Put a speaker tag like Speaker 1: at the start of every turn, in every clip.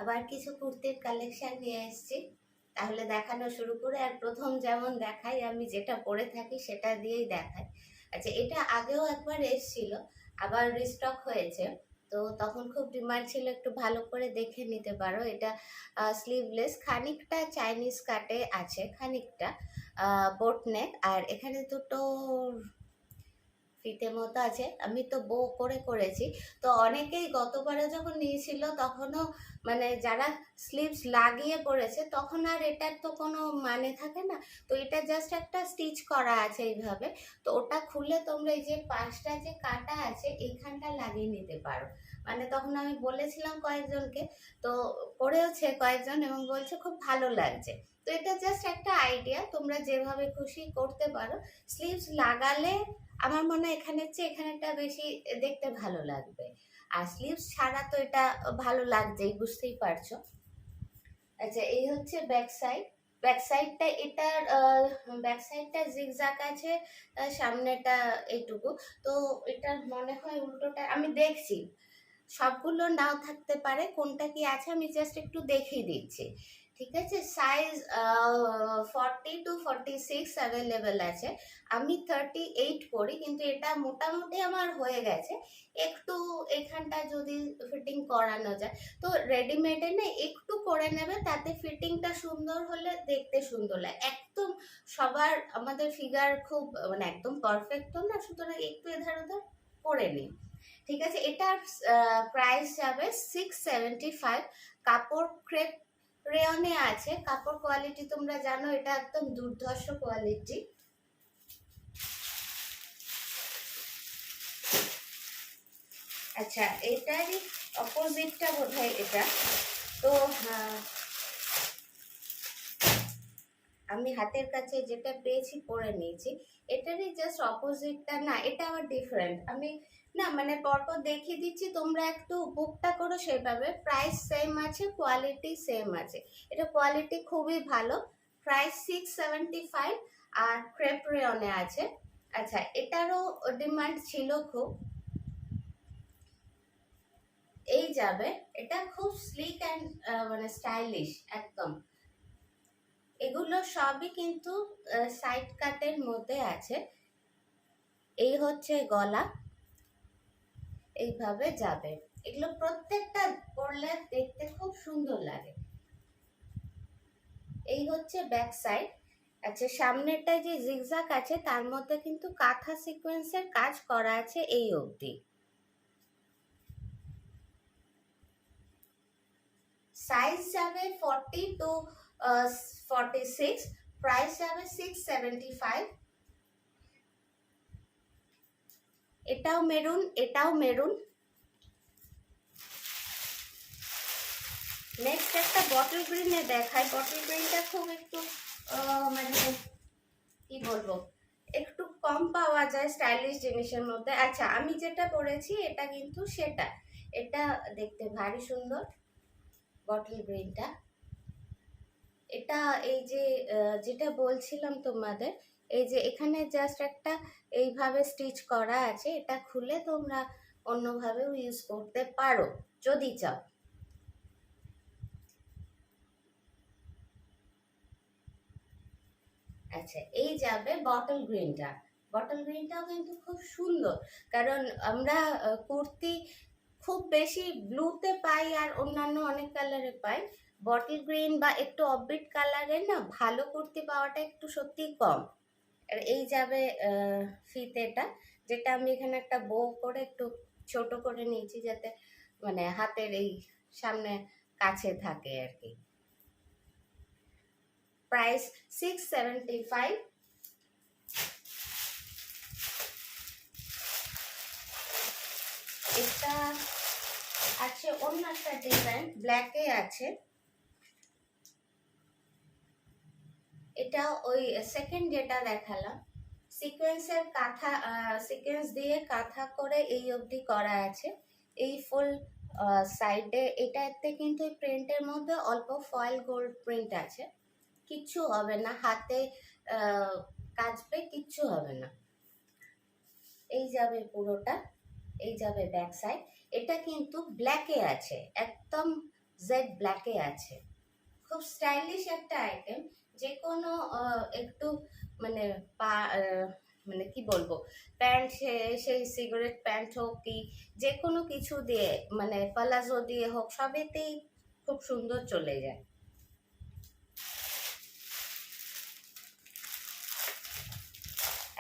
Speaker 1: আবার কিছু কুর্তির কালেকশন নিয়ে এসেছি, তাহলে দেখানো শুরু করে। আর প্রথম যেমন দেখাই, আমি যেটা পরে থাকি সেটা দিয়েই দেখাই। আচ্ছা, এটা আগেও একবার এসেছিল, আবার রিস্টক হয়েছে, তো তখন খুব ডিমান্ড ছিল, একটু ভালো করে দেখে নিতে পারো। এটা স্লিভলেস, খানিকটা চাইনিজ কাটে আছে, খানিকটা বোট নেক, আর এখানে দুটো ফিতে মতো আছে। আমি তো বো করে করেছি। তো অনেকেই গতবারে যখন নিয়েছিল তখনও মানে যারা স্লিভস লাগিয়ে পড়েছে তখন আর এটার তো কোনো মানে থাকে না। তো এটা জাস্ট একটা স্টিচ করা আছে এইভাবে। তো ওটা খুলে তোমরা এই যে পাশটা যে কাটা আছে এইখানটা লাগিয়ে নিতে পারো। মানে তখন আমি বলেছিলাম কয়েকজনকে, তো করেওছে কয়েকজন এবং বলছে খুব ভালো লাগছে। তো এটা জাস্ট একটা আইডিয়া, তোমরা যেভাবে খুশি করতে পারো। স্লিভস লাগালে আমার মনে হয় এখানের চেয়ে এখানেটা বেশি দেখতে ভালো লাগবে। আর স্লিভস ছাড়া তো এটা ভালো লাগছেই, বুঝতেই পারছো। আচ্ছা, এই হচ্ছে ব্যাক সাইড। ব্যাক সাইডটা এটার ব্যাক সাইডটা জিগজ্যাগ আছে, সামনেটা এইটুকু। তো এটা মনে হয় উল্টোটা, আমি দেখছি সবগুলো নাও থাকতে পারে, কোনটা কি আছে আমি জাস্ট একটু দেখিয়ে দিচ্ছি। ঠিক আছে, সাইজ 40 to 46 অ্যাভেলেবেল আছে। আমি 38 পরি, কিন্তু এটা মোটামুটি আমার হয়ে গেছে। একটু এখানটা যদি ফিটিং করানো যায়, তো রেডিমেডে না একটু করে নেবে, তাতে ফিটিংটা সুন্দর হলে দেখতে সুন্দর লাগে। একদম সবার আমাদের ফিগার খুব মানে একদম পারফেক্ট তো না, সুতরাং একটু এধার ওধার করে নিই। ঠিক আছে, এটার প্রাইস যাবে 675। কাপড় ক্রেপ রেয়নে আছে। কাপড় কোয়ালিটি তোমরা জানো, এটা একদম দুর্ধর্ষ কোয়ালিটি। আচ্ছা, এটারই অপোজিটটা বোধহয় এটা। তো আমি হাতের কাছে যেটা পেয়েছি পরে নিয়েছি। এটারই জাস্ট অপোজিটটা না, এটা আবার ডিফারেন্ট। আমি না মানে পরপর দেখিয়ে দিচ্ছি, তোমরা একটু বুকটা করো সেভাবে। প্রাইস সেম আছে, কোয়ালিটি সেম আছে। এটা কোয়ালিটি খুবই ভালো। প্রাইস 675 আর ক্রেপ রেয়নে আছে। আচ্ছা, এটারও ডিমান্ড ছিল খুব। এই যাবে, এটা খুব স্লিক অ্যান্ড মানে স্টাইলিশ একদম। এগুলো সবই কিন্তু সাইড কাটের মধ্যে আছে। এই হচ্ছে গলা, এইভাবে যাবে। এগুলো প্রত্যেকটা পরলে দেখতে খুব সুন্দর লাগে। এই হচ্ছে ব্যাক সাইড। আচ্ছা, সামনেরটা যে জিগজ্যাগ আছে তার মধ্যে কিন্তু কাঁথা সিকোয়েন্সের কাজ করা আছে এই অবধি। সাইজ যাবে 40 to 46। প্রাইস যাবে 675। এটাও মেরুন, এটাও মেরুন। নেক্সট একটা বটল গ্রিনে দেখাই। বটল গ্রিনটা খুব একটু মানে কি বলবো, একটু কম পাওয়া যায় স্টাইলিশ জিনিসের মধ্যে। আচ্ছা, আমি যেটা পরেছি এটা কিন্তু সেটা, এটা দেখতে ভারী সুন্দর বটল গ্রিনটা। এটা এই যে যেটা বলছিলাম তোমাদের, এই যে এখানে জাস্ট একটা এইভাবে স্টিচ করা আছে, এটা খুলে তোমরা অন্যভাবেও ইউজ করতে পারো যদি চাও। আচ্ছা, এই যাবে বটল গ্রিনটা। বটল গ্রিনটাও কিন্তু খুব সুন্দর, কারণ আমরা কুর্তি খুব বেশি ব্লুতে পাই আর অন্যান্য অনেক কালারে পাই। বটল গ্রিন বা একটু অফবিট কালারের না ভালো কুর্তি পাওয়াটা একটু সত্যিই কম। আর এই যাবে ফিতেটা, যেটা আমি এখানে একটা বো করে একটু ছোট করে নিয়েছি, যাতে মানে হাতের এই সামনে কাছে থাকে আর কি। প্রাইস 675। এটা আছে অন্য একটা ডিজাইন, ব্ল্যাকে আছে। এটা ওই সেকেন্ড যেটা দেখালাম, সিকোয়েন্সের কাঁথা, সিকোয়েন্স দিয়ে কাঁথা করে এই অবধি করা আছে। এই ফুল সাইডে এটাতে কিন্তু প্রিন্টের মধ্যে অল্প ফয়েল গোল্ড প্রিন্ট আছে। কিচ্ছু হবে না, হাতে কাচবে, কিচ্ছু হবে না। এই যাবে পুরোটা, এই যাবে ব্যাক সাইড। এটা কিন্তু ব্ল্যাকে আছে, একদম জেড ব্ল্যাকে আছে। খুব স্টাইলিশ একটা আইটেম, যে কোনো একটু মানে মানে কি বলবো, প্যান্ট, সেই সিগারেট প্যান্ট হোক কি যে কোনো কিছু দিয়ে, মানে পালাজো দিয়ে হোক, সবেতেই খুব সুন্দর চলে যায়।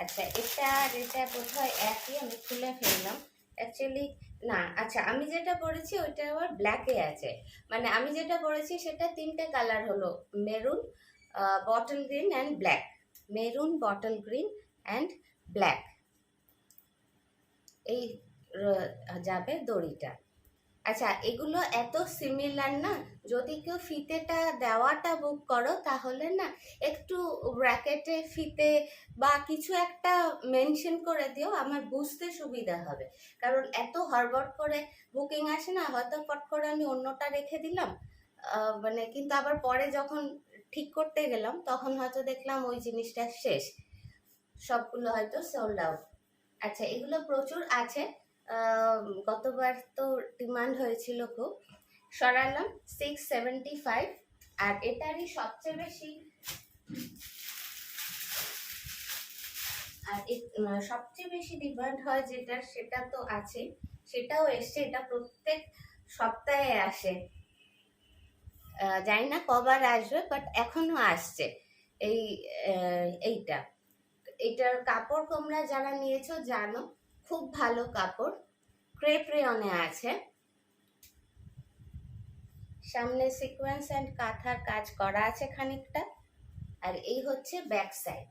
Speaker 1: আচ্ছা, এটা আর এটা বোধহয় একই, আমি খুলে ফেললাম অ্যাকচুয়ালি। না, আচ্ছা, আমি যেটা পরেছি ওইটা আবার ব্ল্যাকে আছে। মানে আমি যেটা পরেছি সেটা তিনটে কালার হলো, maroon, bottle green and black. Maroon, bottle green and black, এই যাবে দড়িটা। আচ্ছা, এগুলো এত সিমিলার না, যদি কেউ ফিতেটা দেওয়াটা বুক করো তাহলে না একটু ব্র্যাকেটে ফিতে বা কিছু একটা মেনশন করে দিও, আমার বুঝতে সুবিধা হবে। কারণ এত হড়বড় করে বুকিং আসে না, হয়তো পট করে আমি অন্যটা রেখে দিলাম, মানে কিন্তু আবার পরে যখন ঠিক করতে গেলাম তখন হয়তো দেখলাম ওই জিনিসটা শেষ, সবগুলো হয়তো সোল্ড আউট। আচ্ছা, এগুলো প্রচুর আছে, গতবার তো ডিমান্ড হয়েছিল খুব, সরালাম 675। আর এটারই সবচেয়ে বেশি, সবচেয়ে বেশি ডিমান্ড হয় যেটা, সেটা তো আছে, সেটাও এসছে, এটা প্রত্যেক সপ্তাহে আসে, জানি না কবার আসবে, বাট এখনো আসছে। এই এইটা, এটার কাপড় তোমরা যারা নিয়েছো জানো, খুব ভালো কাপড়, ক্রেপ রেয়নে আছে, সামনে সিকোয়েন্স অ্যান্ড কাঁথার কাজ করা আছে খানিকটা, আর এই হচ্ছে ব্যাক সাইড।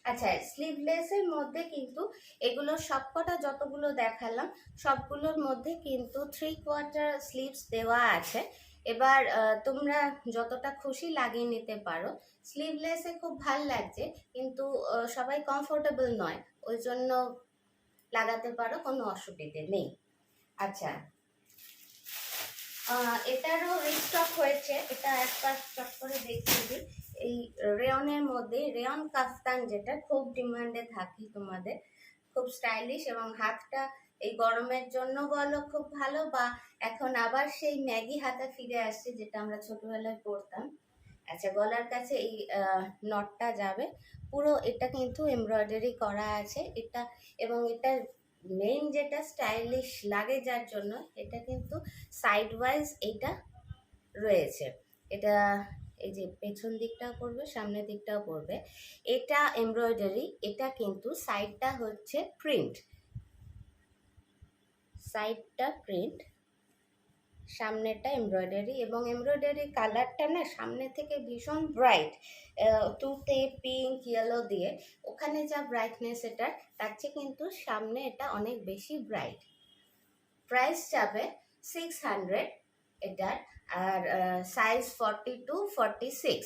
Speaker 1: আচ্ছা, স্লিভলেসের মধ্যে কিন্তু এগুলো সবকটা যতগুলো দেখালাম সবগুলোর মধ্যে কিন্তু 3/4 স্লিভস দেওয়া আছে। এবার তোমরা যতটা খুশি লাগিয়ে নিতে পারো। স্লিভলেসে খুব ভাল লাগছে, কিন্তু সবাই কমফোর্টেবল নয়, ওই জন্য লাগাতে পারো, কোনো অসুবিধে নেই। আচ্ছা, এটারও রিস্টক হয়েছে, এটা একবার চট করে দেখিয়ে দিই। এই রেয়নের মধ্যে রেয়ন কাফতান, যেটা খুব ডিমান্ডে থাকে তোমাদের, খুব স্টাইলিশ, এবং হাতটা এই গরমের জন্য বলো খুব ভালো, বা এখন আবার সেই ম্যাগি হাতা ফিরে আসছে যেটা আমরা ছোটবেলায় পরতাম। আচ্ছা, গলার কাছে এই নটটা যাবে পুরো, এটা কিন্তু এমব্রয়ডারি করা আছে এটা, এবং এটা মেইন যেটা স্টাইলিশ লাগে যার জন্য, এটা কিন্তু সাইড ওয়াইজ এইটা রয়েছে, এটা এই যে পেছন দিকটাও পড়বে, সামনের দিকটাও পড়বে, এটা এমব্রয়ডারি, এটা কিন্তু সাইডটা হচ্ছে প্রিন্ট, সাইডটা প্রিন্ট, সামনেটা এমব্রয়ডারি, এবং এমব্রয়ডারি কালারটা না সামনে থেকে ভীষণ ব্রাইট, তুতে পিঙ্ক ইয়েলো দিয়ে, ওখানে যা ব্রাইটনেস এটার, তার চেয়ে কিন্তু সামনে এটা অনেক বেশি ব্রাইট। প্রাইস যাবে 600 এটার, আর সাইজ 40-46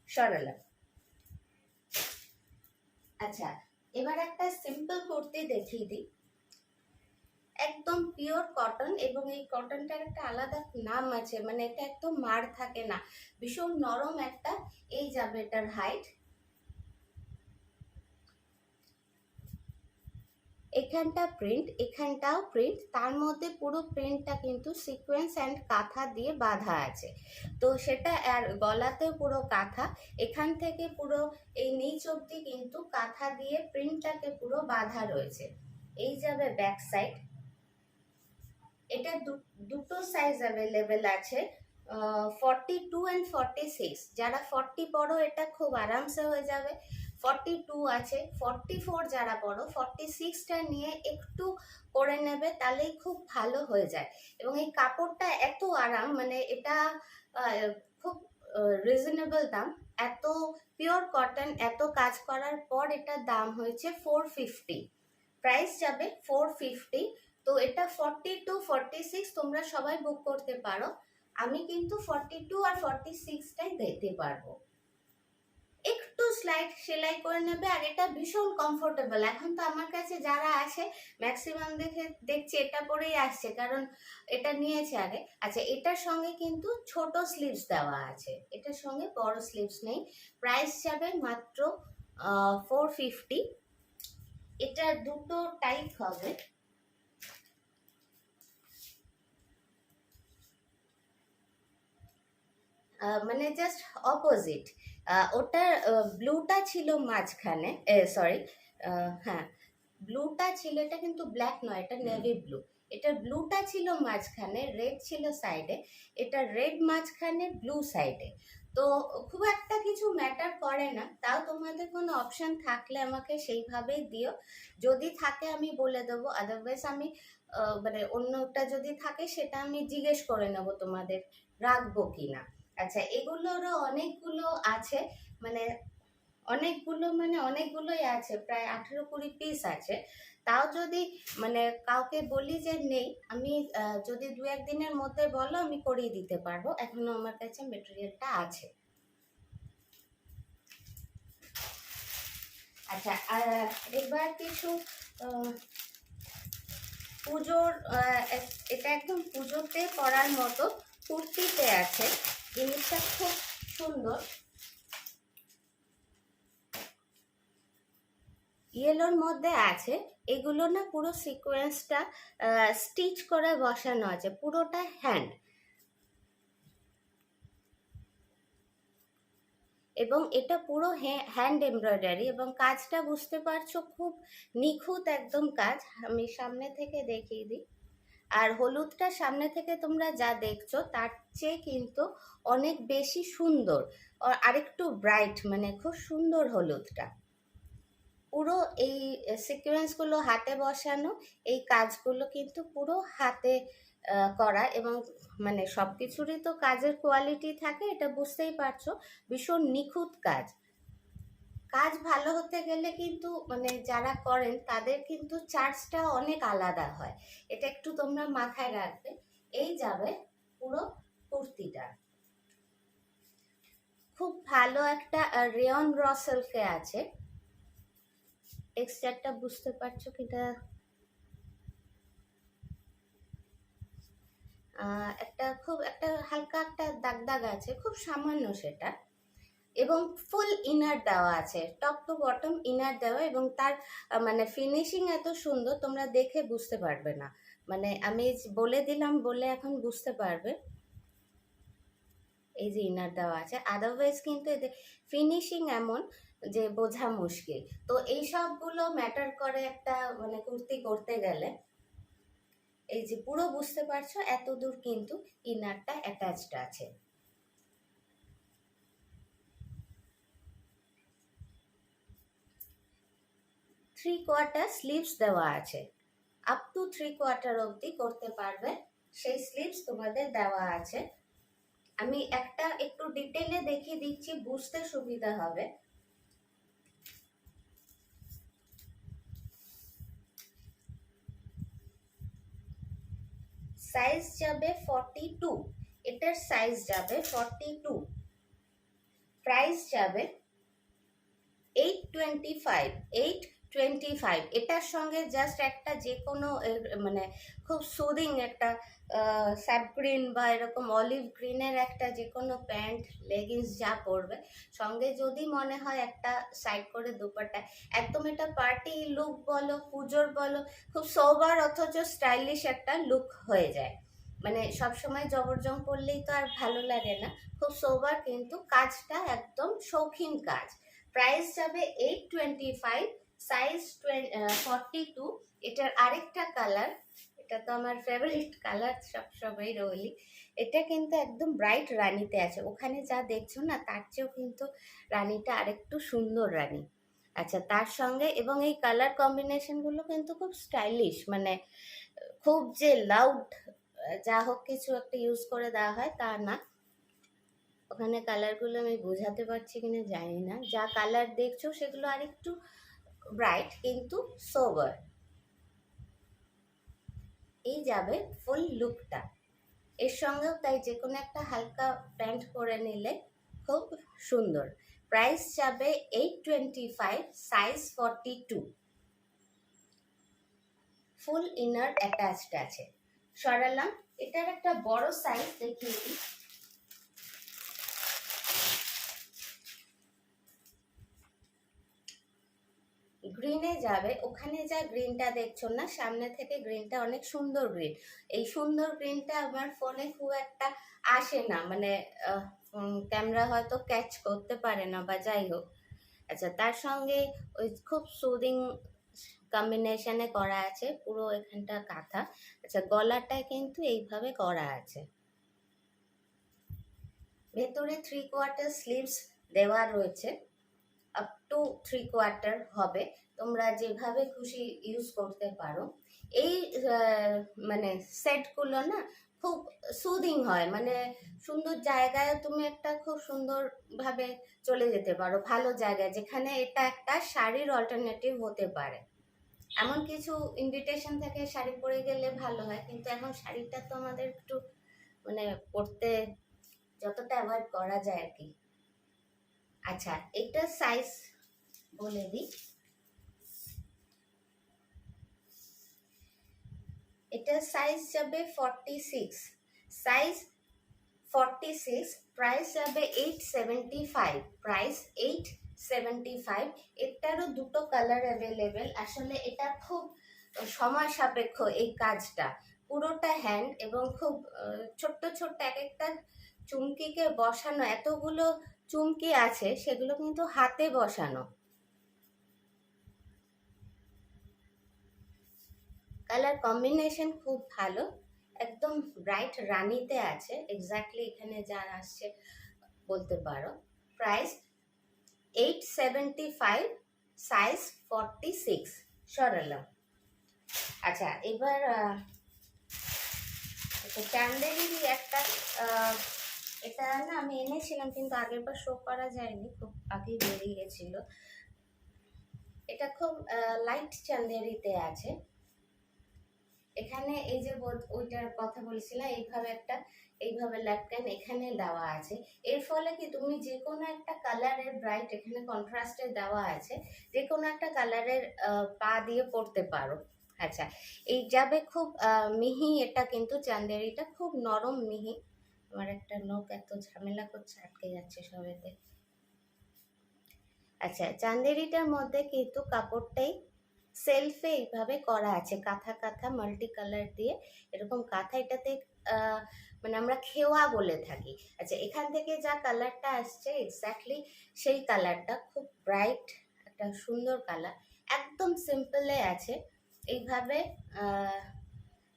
Speaker 1: সরালাম। আচ্ছা, এবার একটা সিম্পল কুর্তি দেখিয়ে দিই, একদম পিওর কটন, এবং এই কটনটার একটা আলাদা নাম আছে, মানে এটা একদম মার থাকে না, ভীষণ নরম একটা, এই যাবে এটার হাইট, এখানটা প্রিন্ট, এখানটাও প্রিন্ট, তার মধ্যে পুরো প্রিন্টটা কিন্তু সিকোয়েন্স অ্যান্ড কাঁথা দিয়ে বাঁধা আছে, তো সেটা, আর গলাতেও পুরো কাঁথা, এখান থেকে পুরো এই নিচ অবধি কিন্তু কাঁথা দিয়ে প্রিন্টটাকে পুরো বাঁধা রয়েছে। এই যাবে ব্যাক সাইড, এটা দুটো সাইজ অ্যাভেলেবেল আছে, 42 অ্যান্ড 46, যারা 40 পড়ো এটা খুব আরামসে হয়ে যাবে, 42 আছে, 44 যারা পড়ো 46টা নিয়ে একটু করে নেবে, তাহলেই খুব ভালো হয়ে যায়। এবং এই কাপড়টা এত আরাম, মানে এটা খুব রিজনেবল দাম, এত পিওর কটন, এত কাজ করার পর এটার দাম হয়েছে 450, প্রাইস যাবে 450। তো এটা 42-46 তোমরা সবাই বুক করতে পারো, আমি কিন্তু 42 আর 46টাই দিতে পারবো, একটু স্লাইড সেলাই করে নেবে, আর এটা ভীষণ কমফোর্টেবল। এখন তো আমার কাছে যারা আসে ম্যাক্সিমাম দেখছি এটা পরেই আসছে, কারণ এটা নিয়েছে আগে। আচ্ছা, এটার সঙ্গে কিন্তু ছোট স্লিভস দেওয়া আছে, এটার সঙ্গে বড় স্লিভস নেই, প্রাইস যাবে মাত্র 450। এটা দুটো টাইপ হবে, মানে জাস্ট অপোজিট। ওটার ব্লুটা ছিল মাঝখানে, সরি, হ্যাঁ ব্লুটা ছিল, এটা কিন্তু ব্ল্যাক নয়, এটা নেভি ব্লু। এটার ব্লুটা ছিল মাঝখানে, রেড ছিল সাইডে, এটা রেড মাঝখানে, ব্লু সাইডে। তো খুব একটা কিছু ম্যাটার করে না, তাও তোমাদের কোনো অপশন থাকলে আমাকে সেইভাবেই দিও, যদি থাকে আমি বলে দেবো, আদারওয়াইজ আমি মানে অন্যটা যদি থাকে সেটা আমি জিজ্ঞেস করে নেব তোমাদের রাখবো কিনা। আচ্ছা, এগুলোরও অনেকগুলো আছে, মানে অনেকগুলোই আছে, প্রায় 18-20 পিস আছে। তাও যদি মানে কাউকে বলি যে নেই, আমি যদি 2-1 দিনের মধ্যে বলো আমি করিয়ে দিতে পারবো, এখনো আমার কাছে মেটেরিয়ালটা আছে। আচ্ছা, এবার কিছু পুজোর, এটা একদম পুজোতে পরার মতো কুর্তিতে আছে, জিনিসটা খুব সুন্দর, ইয়েলোর মধ্যে আছে। এগুলো না পুরো সিকোয়েন্সটা স্টিচ করে বসানো আছে, পুরোটা হ্যান্ড, এবং এটা পুরো হ্যান্ড এমব্রয়ডারি, এবং কাজটা বুঝতে পারছো খুব নিখুঁত একদম কাজ। আমি সামনে থেকে দেখিয়ে দিই। আর হলুদটা সামনে থেকে তোমরা যা দেখছো তার চেয়ে কিন্তু অনেক বেশি সুন্দর, আরেকটু ব্রাইট, মানে খুব সুন্দর হলুদটা। পুরো এই সিকোয়েন্সগুলো হাতে বসানো, এই কাজগুলো কিন্তু পুরো হাতে করা, এবং মানে সব কিছুরই তো কাজের কোয়ালিটি থাকে, এটা বুঝতেই পারছো, ভীষণ নিখুঁত কাজ। কাজ ভালো হতে গেলে কিন্তু মানে যারা করেন তাদের কিন্তু চার্জটা অনেক আলাদা হয়, এটা একটু তোমরা মাথায় রাখবে। এই যাবে পুরো কুর্তিটা, খুব ভালো একটা রেয়ন র সিল্কে আছে। টেক্সচারটা বুঝতে পারছো কিনা, একটা হালকা একটা দাগ দাগ আছে, খুব সামান্য সেটা, এবং ফুল ইনার দেওয়া আছে, টপ টু বটম ইনার দেওয়া, এবং তার মানে ফিনিশিং এত সুন্দর তোমরা দেখে বুঝতে পারবে না, মানে আমি বলে দিলাম বলে এখন বুঝতে পারবে। এই যে ইনার দেওয়া আছে, আদারওয়াইজ কিন্তু এদের ফিনিশিং এমন যে বোঝা মুশকিল। তো এই সবগুলো ম্যাটার করে একটা মানে কুর্তি করতে গেলে। এই যে পুরো বুঝতে পারছো, এত দূর কিন্তু ইনারটা অ্যাটাচড আছে। 3/4 স্লিভস দেওয়া আছে, আপ টু 3/4 অবধি করতে পারবে, সেই স্লিভস তোমাদের দেওয়া আছে। আমি একটা একটু ডিটেলে দেখিয়ে দিচ্ছি, বুঝতে সুবিধা হবে। সাইজ যাবে 42, এটার সাইজ যাবে 42, প্রাইস যাবে 825। এটার সঙ্গে জাস্ট একটা যে কোনো মানে খুব সুদিং একটা স্যাপ গ্রিন বা এরকম অলিভ গ্রিনের একটা যে কোনো প্যান্ট লেগিংস যা পরবে, সঙ্গে যদি মনে হয় একটা সাইড করে দুপাট্টা, একদম এটা পার্টি লুক বলো, পুজোর বলো, খুব সোবার অথচ স্টাইলিশ একটা লুক হয়ে যায়। মানে সবসময় জবরজং পরলেই তো আর ভালো লাগে না, খুব সোবার, কিন্তু কাজটা একদম শৌখিন কাজ। প্রাইস যাবে 825, সাইজ 42। এটার আরেকটা কালার, এটা তো আমার ফেভারিট কালার, সবসময় রইলি, এটা কিন্তু একদম ব্রাইট রানিতে আছে, ওখানে যা দেখছো না তার চেয়েও কিন্তু রানিটা আরেকটু সুন্দর রানি। আচ্ছা, তার সঙ্গে এবং এই কালার কম্বিনেশনগুলো কিন্তু খুব স্টাইলিশ, মানে খুব যে লাউড যা হোক কিছু একটা ইউজ করে দেওয়া হয় তা না। ওখানে কালারগুলো আমি বোঝাতে পারছি কিনা জানি না, যা কালার দেখছো সেগুলো আরেকটু ব্রাইট কিন্তু সোবার। এই যাবে ফুল লুকটা, এর সঙ্গেও তাই যে কোনো একটা হালকা প্যান্ট পরে নিলে খুব সুন্দর। প্রাইস যাবে 825, সাইজ 42, ফুল ইনার অ্যাটাচড আছে। সরালাম, এটার একটা বড় সাইজ দেখিয়ে দিই। গ্রিনে যাবে, ওখানে যা গ্রিনটা দেখছো না সামনে থেকে, গ্রিনটা অনেক সুন্দর গ্রিন। এই সুন্দর গ্রিনটা আমার ফোনে খুব একটা আসে না, মানে ক্যামেরা হয়তো ক্যাচ করতে পারে না বা যাই হোক। আচ্ছা, তার সঙ্গে ওই খুব সুদিং কম্বিনেশনে করা আছে, পুরো এখানটা কাঁথা। আচ্ছা, গলাটায় কিন্তু এইভাবে করা আছে, ভেতরে 3/4 স্লিভস দেওয়া রয়েছে, আপ টু 3/4 হবে, তোমরা যেভাবে খুশি ইউজ করতে পারো। এই মানে সেটগুলো না খুব সুদিং হয়, মানে সুন্দর জায়গায় তুমি একটা খুব সুন্দরভাবে চলে যেতে পারো, ভালো জায়গায়, যেখানে এটা একটা শাড়ির অল্টারনেটিভ হতে পারে। এমন কিছু ইনভিটেশন থেকে শাড়ি পরে গেলে ভালো হয়, কিন্তু এখন শাড়িটা তো আমাদের একটু মানে পরতে যতটা অ্যাভয়েড করা যায় আর কি। আচ্ছা, এটা সাইজ বলে দিই, এটা সাইজ যাবে 46, সাইজ 46, প্রাইস যাবে 875, প্রাইস 875। এটারও দুটো কালার অ্যাভেলেবেল। আসলে এটা খুব সময় সাপেক্ষ এই কাজটা, পুরোটা হ্যান্ড এবং খুব ছোট্ট ছোট্ট এক একটা চুমকিকে বসানো, এতগুলো চুমকি আছে সেগুলো কিন্তু হাতে বসানো। কালার কম্বিনেশন খুব ভালো, একদম ব্রাইট রানিতে আছে, এক্স্যাক্টলি এখানে যা আসছে বলতে পারো। Price 875, size 46, সরালাম। আচ্ছা, এবার চান্দেরিরই একটা, এটা না আমি এনেছিলাম কিন্তু আগের বার শো করা যায়নি, খুব আগেই বেরিয়ে গেছিল। এটা খুব লাইট চান্দেরিতে আছে। এখানে এই যে ওইটার কথা বলেছিলাম, এইভাবে একটা এইভাবে লাটকান এখানে দেওয়া আছে। এর ফলে কি তুমি যে কোনো একটা কালারের ব্রাইট এখানে কন্ট্রাস্টে দেওয়া আছে, যে কোনো একটা কালারের পা দিয়ে পরতে পারো। আচ্ছা, এই যাবে খুব মিহি, এটা কিন্তু চান্দেরিটা খুব নরম মিহি। আমার একটা নখ এত ঝামেলা করছে, আটকে যাচ্ছে সবেতে। আচ্ছা, চান্দেরিটার মধ্যে কিন্তু কাপড়টাই সেলফে এইভাবে করা আছে, কাঁথা কাঁথা মাল্টি কালার দিয়ে এরকম কাঁথা, এটাতে মানে আমরা খেওয়া বলে থাকি। আচ্ছা, এখান থেকে যা কালারটা আসছে এক্স্যাক্টলি সেই কালারটা, খুব ব্রাইট একটা সুন্দর কালার, একদম সিম্পলে আছে। এইভাবে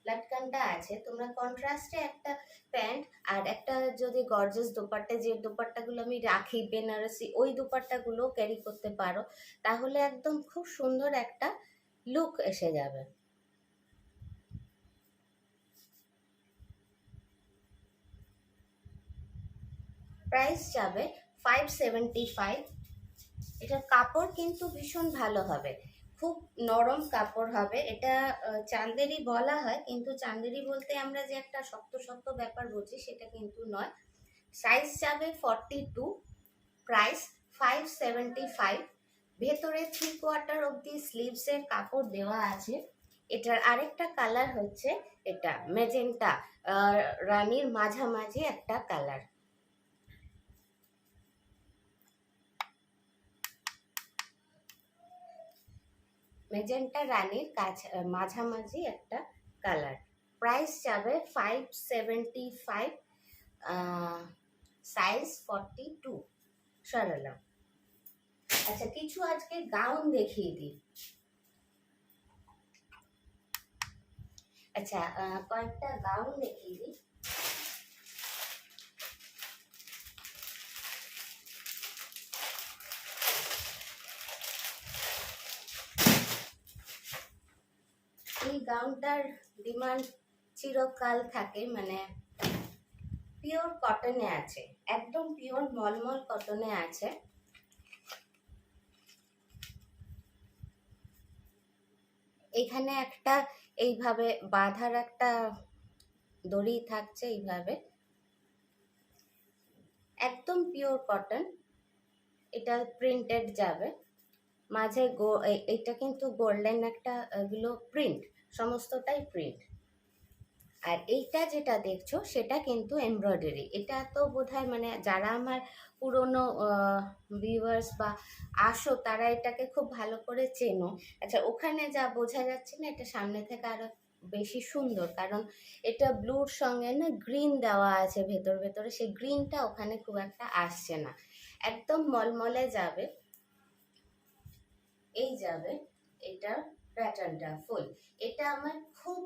Speaker 1: লাটকানটা আছে, তোমরা কন্ট্রাস্টে একটা প্যান্ট আর একটা যদি গর্জাস দোপাট্টা, যে দোপাট্টাগুলো আমি রাখি বেনারসি, ওই দোপাট্টাগুলো ক্যারি করতে পারো, তাহলে একদম খুব সুন্দর একটা লুক এসে যাবে। প্রাইস যাবে 575। এটার কাপড় কিন্তু ভীষণ ভালো হবে, খুব নরম কাপড় হবে। এটা চান্দেরি বলা হয়, কিন্তু চান্দেরি বলতে আমরা যে একটা শক্ত শক্ত ব্যাপার বুঝি সেটা কিন্তু নয়। সাইজ যাবে 42, প্রাইস 575। ভেতরে 3/4 অব্দি স্লিভসের কাপড় দেওয়া আছে। এটার আরেকটা কালার হচ্ছে এটা মেজেন্টা, রানীর মাঝামাঝি একটা কালার। মেজেন্টা রানীর মাঝামাঝি একটা কালার। প্রাইস যাবে 575, সাইজ 42, সরালাম। আচ্ছা, কিছু আজকে গাউন দেখিয়ে দিই। আচ্ছা, কয়েকটা গাউন দেখিয়ে দিই। এই গাউনটার ডিমান্ড চিরকাল থাকে, মানে পিওর কটনে আছে, একদম পিওর মলমল কটনে আছে। এখানে একটা এইভাবে বাঁধার একটা দড়ি থাকছে, এইভাবে একদম পিওর কটন, এটা প্রিন্টেড যাবে। মাঝে এটা কিন্তু গোল্ডেন একটা, এগুলো প্রিন্ট, সমস্তটাই প্রিন্ট। আর এইটা যেটা দেখছো সেটা কিন্তু এমব্রয়ডারি। এটা তো বোধহয় মানে যারা আমার পুরনো ভিউয়ার্স বা আসো তারা এটাকে খুব ভালো করে চেনো। আচ্ছা, ওখানে যা বোঝা যাচ্ছে না, এটা সামনে থেকে আরো বেশি সুন্দর, কারণ এটা ব্লুর সঙ্গে না গ্রিন দেওয়া আছে ভেতর ভেতরে, সেই গ্রিনটা ওখানে খুব একটা আসছে না, একদম মলমলে যাবে। এই যাবে এটার প্যাটার্নটা ফুল। এটা আমার খুব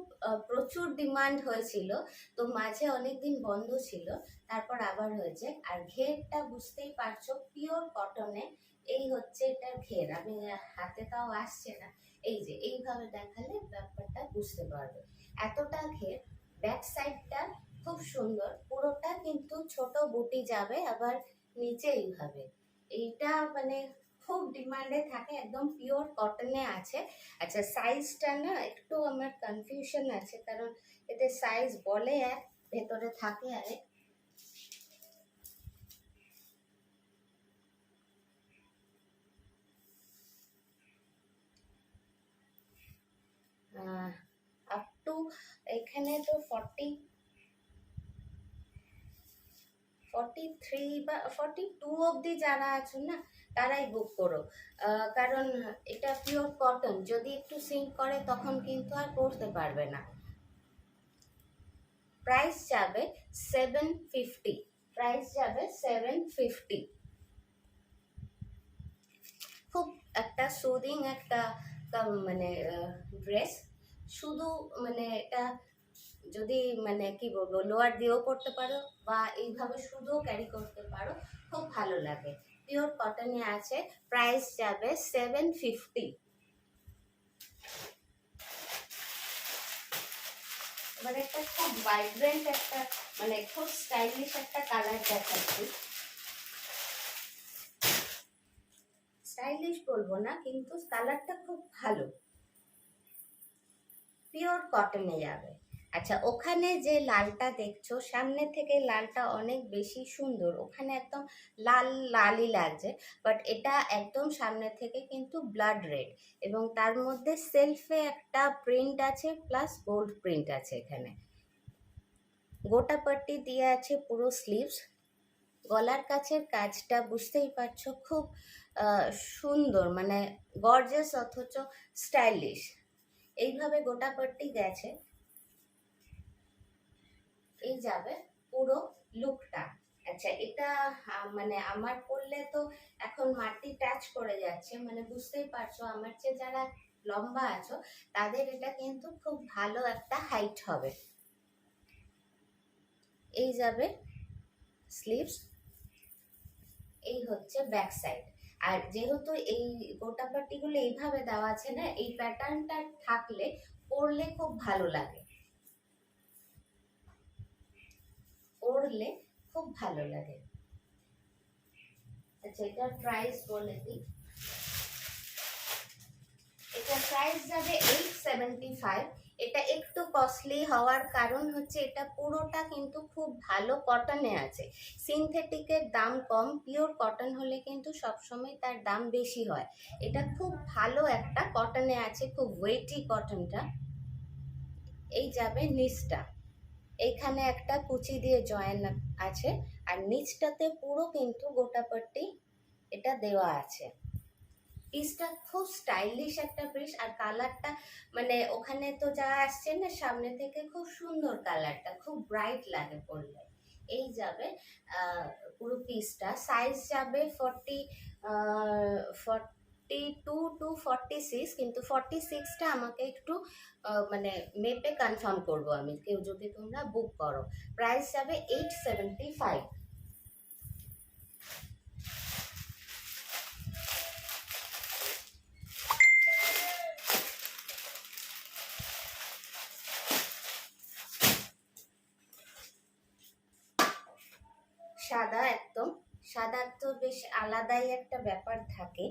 Speaker 1: প্রচুর ডিমান্ড হয়েছিল, তো মাঝে অনেক দিন বন্ধ ছিল, তারপর আবার হয়েছে। আর ঘেরটা বুঝতেই পারছো পিওর কটনে। এই হচ্ছে এটার ঘের, আমি হাতে তাও আসছে না, এই যে এইভাবে দেখালে ব্যাপারটা বুঝতে পারবে। এতটা ঘের, ব্যাক সাইডটা খুব সুন্দর, পুরোটা কিন্তু ছোট বুটি যাবে, আবার নিচে এইভাবে। এইটা মানে খুব ডিমান্ডে থাকে, একদম পিওর কটনে আছে। আচ্ছা, সাইজটা না একটু আমার কনফিউশন আছে, কারণ এতে সাইজ বলে এক, ভেতরে থাকে আরেক। আপ টু এখানে তো 43 বা 42 অবধি যারা আছো না, তারাই বুক করো। কারণ এটা পিওর কটন, যদি একটু সিঙ্ক করে তখন কিন্তু আর পরতে পারবে না। প্রাইস যাবে 750, প্রাইস যাবে 750। খুব একটা সুদিং একটা মানে ড্রেস, শুধু মানে এটা যদি মানে কি বলবো লোয়ার দিয়েও পরতে পারো বা এইভাবে শুধুও ক্যারি করতে পারো, খুব ভালো লাগে। পিওর কটনে আছে, প্রাইস যাবে 750। এবার একটা খুব ভাইব্রেন্ট একটা মানে খুব স্টাইলিশ একটা কালার দেখাচ্ছি। স্টাইলিশ বলবো না, কিন্তু কালারটা খুব ভালো, পিওর কটনে যাবে। আচ্ছা, ওখানে যে লালটা দেখছো সামনে থেকে, লালটা অনেক বেশি সুন্দর, ওখানে একদম লাল লালই লাগছে, বাট এটা একদম সামনে থেকে কিন্তু ব্লাড রেড, এবং তার মধ্যে সেলফে একটা প্রিন্ট আছে, প্লাস গোল্ড প্রিন্ট আছে এখানে। গোটা পাট্টি দিয়ে আছে পুরো স্লিভস। গলার কাছের কাজটা বুঝতেই পারছো খুব সুন্দর, মানে গর্জাস অথচ স্টাইলিশ। এইভাবে গোটা পাট্টি গেছে। এই যাবে পুরো লুকটা। আচ্ছা, এটা মানে আমার পরলে তো এখন মাটি টাচ করে যাচ্ছে, মানে বুঝতেই পারছো আমার চেয়ে যারা লম্বা আছো তাদের এটা কিন্তু খুব ভালো একটা হাইট হবে। এই যাবে স্লিভস, এই হচ্ছে ব্যাক সাইড। আর যেহেতু এই গোটা পাট্টিগুলো এইভাবে দেওয়া আছে না, এই প্যাটার্নটা থাকলে পরলে খুব ভালো লাগে, পরলে খুব ভালো লাগে। আচ্ছা, এটার প্রাইস বলে দিই। এটা প্রাইস যাবে 875। এটা একটু কস্টলি হওয়ার কারণ হচ্ছে এটা পুরোটা কিন্তু খুব ভালো কটনে আছে। সিনথেটিকের দাম কম, পিওর কটন হলে কিন্তু সবসময় তার দাম বেশি হয়। এটা খুব ভালো একটা কটনে আছে, খুব ওয়েটি কটনটা। এই যাবে নিচটা, এইখানে একটা কুচি দিয়ে জয়েন আছে, আর নিচটাতে পুরো কিন্তু গোটাপট্টি এটা দেওয়া আছে। পিসটা খুব স্টাইলিশ একটা পিস, আর কালারটা মানে ওখানে তো যা আসছে না সামনে থেকে, খুব সুন্দর কালারটা, খুব ব্রাইট লাগে পরলে। এই যাবে পুরো পিসটা। সাইজ যাবে 42 টু 46, কিন্তু 46টা আমাকে একটু মানে মেপে কনফার্ম করবো আমি, কেউ যদি তোমরা বুক করো। প্রাইস যাবে 875। সাদা, একদম সাদা তো বেশ আলাদাই একটা ব্যাপার থাকে।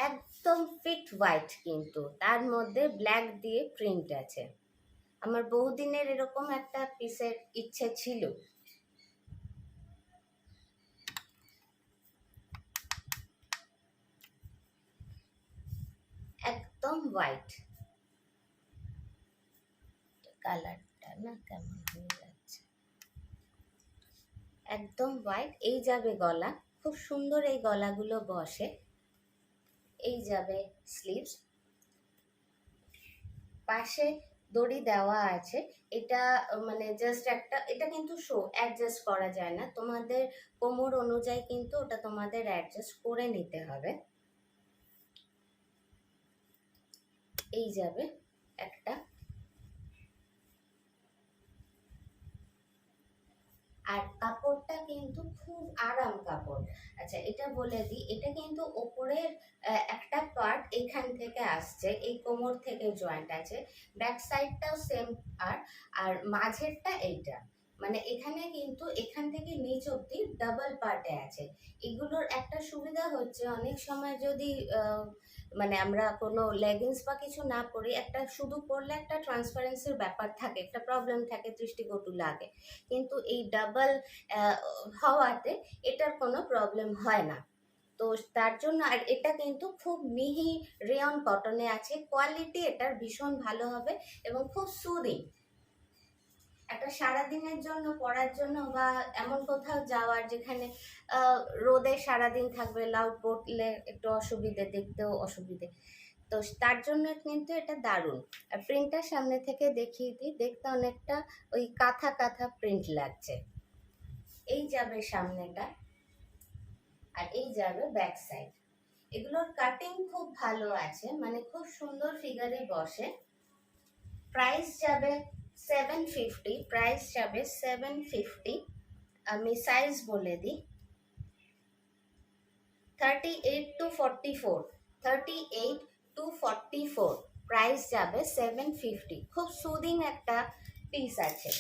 Speaker 1: একদম ফিট হোয়াইট, কিন্তু তার মধ্যে ব্ল্যাক দিয়ে প্রিন্ট আছে। আমার বহুদিনের এরকম একটা পিসের ইচ্ছে ছিল। একদম হোয়াইট, কালারটা না কেমন হয়ে যাচ্ছে, একদম হোয়াইট। এই যাবে গলা, খুব সুন্দর এই গলাগুলো বসে। এই যাবে স্লিভস, পাশে দড়ি দেওয়া আছে। এটা মানে জাস্ট একটা, এটা কিন্তু শো অ্যাডজাস্ট করা যায় না, তোমাদের কোমর অনুযায়ী কিন্তু ওটা তোমাদের অ্যাডজাস্ট করে নিতে হবে। এই যাবে একটা, আর কাপড়টা কিন্তু খুব আরাম কাপড়। আচ্ছা এটা বলে দিই, এটা কিন্তু ওপরের একটা পার্ট এখান থেকে আসছে, এই কোমর থেকে জয়েন্ট আছে, ব্যাক সাইডটাও সেম পার্ট, আর মাঝেরটা এইটা, মানে এখানে কিন্তু এখান থেকে নিচ অব্দি ডাবল পার্টে আছে। এগুলোর একটা সুবিধা হচ্ছে অনেক সময় যদি মানে আমরা কোনো লেগিংস বা কিছু না পরি, একটা শুধু পরলে একটা ট্রান্সপারেন্সির ব্যাপার থাকে, একটা প্রবলেম থাকে, দৃষ্টিকটু লাগে। কিন্তু এই ডাবল হওয়াতে এটার কোনো প্রবলেম হয় না। তো তার জন্য, আর এটা কিন্তু খুব মিহি রেয়ন কটনে আছে, কোয়ালিটি এটার ভীষণ ভালো হবে এবং খুব সুদিং। একটা সারাদিনের জন্য পরার জন্য, বা এমন কোথাও যাওয়ার যেখানে রোদে সারাদিন থাকবে, লাউড পড়লে একটু অসুবিধে, দেখতেও অসুবিধে, তো তার জন্য কিন্তু এটা দারুণ। আর প্রিন্টটা সামনে থেকে দেখিয়ে দিই, দেখতে অনেকটা ওই কাঁথা কাঁথা প্রিন্ট লাগছে। এই যাবে সামনেটা, আর এই যাবে ব্যাক সাইড। এগুলোর কাটিং খুব ভালো আছে, মানে খুব সুন্দর ফিগারে বসে। প্রাইস যাবে 750, প্রাইস যাবে 750। আমি সাইজ বলে দিই, 38 to 44, 38 to 44, প্রাইস যাবে 750। খুব সুদিং একটা পিস আছে।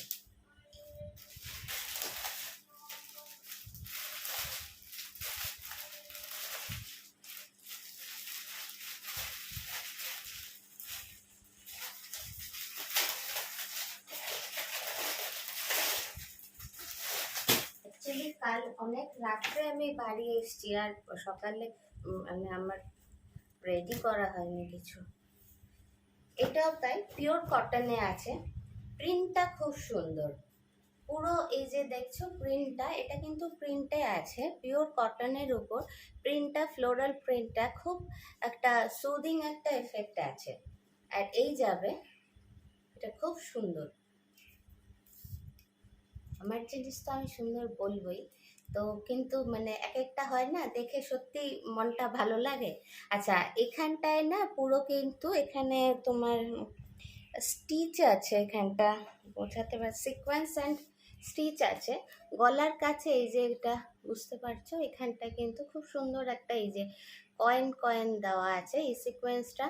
Speaker 1: অ্যাকচুয়ালি কাল অনেক রাত্রে আমি বাড়ি এসেছি, আর সকালে মানে আমার রেডি করা হয়নি কিছু। এটাও তাই, পিওর কটনে আছে, প্রিন্টটা খুব সুন্দর। পুরো এই যে দেখছো প্রিন্টটা, এটা কিন্তু প্রিন্টে আছে, পিওর কটনের উপর প্রিন্টটা, ফ্লোরাল প্রিন্টটা খুব একটা সুদিং একটা এফেক্ট আছে। আর এই যাবে, এটা খুব সুন্দর। আমার জিনিস তো আমি সুন্দর বলবই, তো কিন্তু মানে এক একটা হয় না, দেখে সত্যি মনটা ভালো লাগে। আচ্ছা এখানটায় না পুরো কিন্তু এখানে তোমার স্টিচ আছে, এখানটা বোঝাতে পার, সিকোয়েন্স অ্যান্ড স্টিচ আছে। গলার কাছে এই যে এটা বুঝতে পারছো, এখানটা কিন্তু খুব সুন্দর একটা এই যে কয়েন কয়েন দেওয়া আছে, এই সিকোয়েন্সটা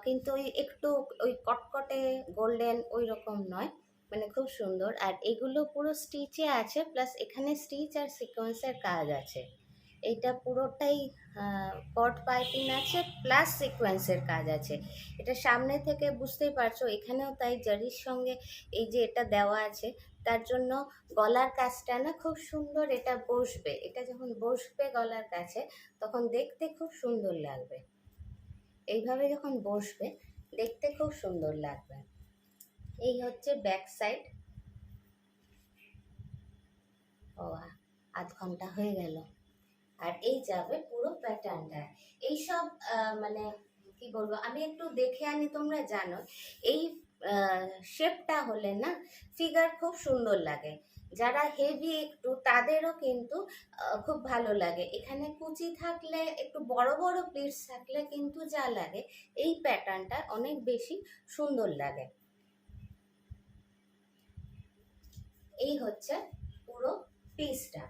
Speaker 1: কিন্তু ওই একটু ওই কটকটে গোল্ডেন ওই রকম নয়, মানে খুব সুন্দর। আর এগুলো পুরো স্টিচে আছে, প্লাস এখানে স্টিচ আর সিকোয়েন্সের কাজ আছে। এইটা পুরোটাই কট পাইপিং আছে, প্লাস সিকোয়েন্সের কাজ আছে। এটা সামনে থেকে বুঝতেই পারছো, এখানেও তাই জারির সঙ্গে এই যে এটা দেওয়া আছে, তার জন্য গলার কাজটা না খুব সুন্দর, এটা বসবে, এটা যখন বসবে গলার কাছে তখন দেখতে খুব সুন্দর লাগবে। এইভাবে যখন বসবে দেখতে খুব সুন্দর লাগবে। এই হচ্ছে ব্যাক সাইড। ও আধ ঘন্টা হয়ে গেল। আর এই যাবে পুরো প্যাটার্নটা। এইসব মানে কি বলবো, আমি একটু দেখে আনি, তোমরা জানো এই শেপটা হলে না ফিগার খুব সুন্দর লাগে। যারা হেভি একটু তাদেরও কিন্তু খুব ভালো লাগে। এখানে কুচি থাকলে, একটু বড় বড় প্লিটস থাকলে কিন্তু যা লাগে, এই প্যাটার্নটা অনেক বেশি সুন্দর লাগে। এই হচ্ছে পুরো পিসটা।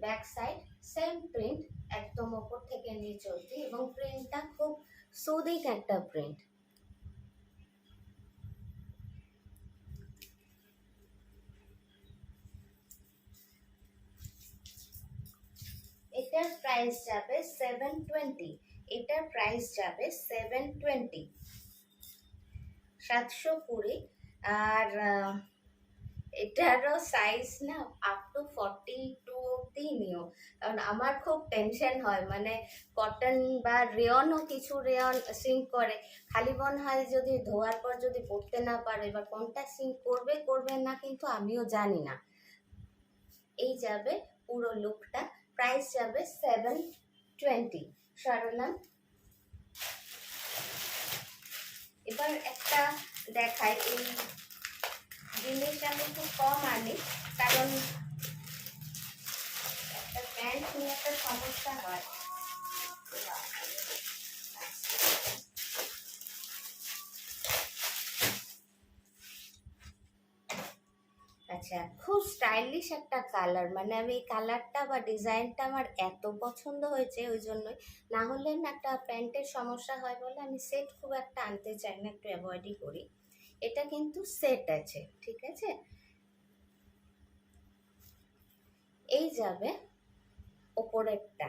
Speaker 1: ব্যাক সাইড সেম প্রিন্ট, একদম ওপর থেকে নিচ অবধি, এবং প্রিন্টটা খুব সুদিং একটা প্রিন্ট। এটার প্রাইস যাবে 720, এটার প্রাইস যাবে 720, 720। আর এটারও সাইজ না আপ টু 42 অব্দি নিও, কারণ আমার খুব টেনশন হয়, মানে কটন বা রেয়নও, কিছু রেয়ন সিঙ্ক করে, খালি মনে হয় যদি ধোয়ার পর যদি পরতে না পারে বা কোনটা সিঙ্ক করবে করবে না, কিন্তু আমিও জানি না। এই যাবে পুরো লুকটা, প্রাইস যাবে 720। সরলাম, এবার একটা দেখাই। এই জিনিস আমি খুব কম আনি, কারণ একটা প্যান্ট নিয়ে একটা সমস্যা হয়। আচ্ছা, খুব স্টাইলিশ একটা কালার, মানে আমি এই কালারটা বা ডিজাইনটা আমার এত পছন্দ হয়েছে, ওই জন্যই। না হলে না একটা প্যান্টের সমস্যা হয় বলে আমি সেট খুব একটা আনতে চাই না, একটু অ্যাভয়েডই করি। এটা কিন্তু সেট আছে, ঠিক আছে। এই যাবে ওপরেরটা।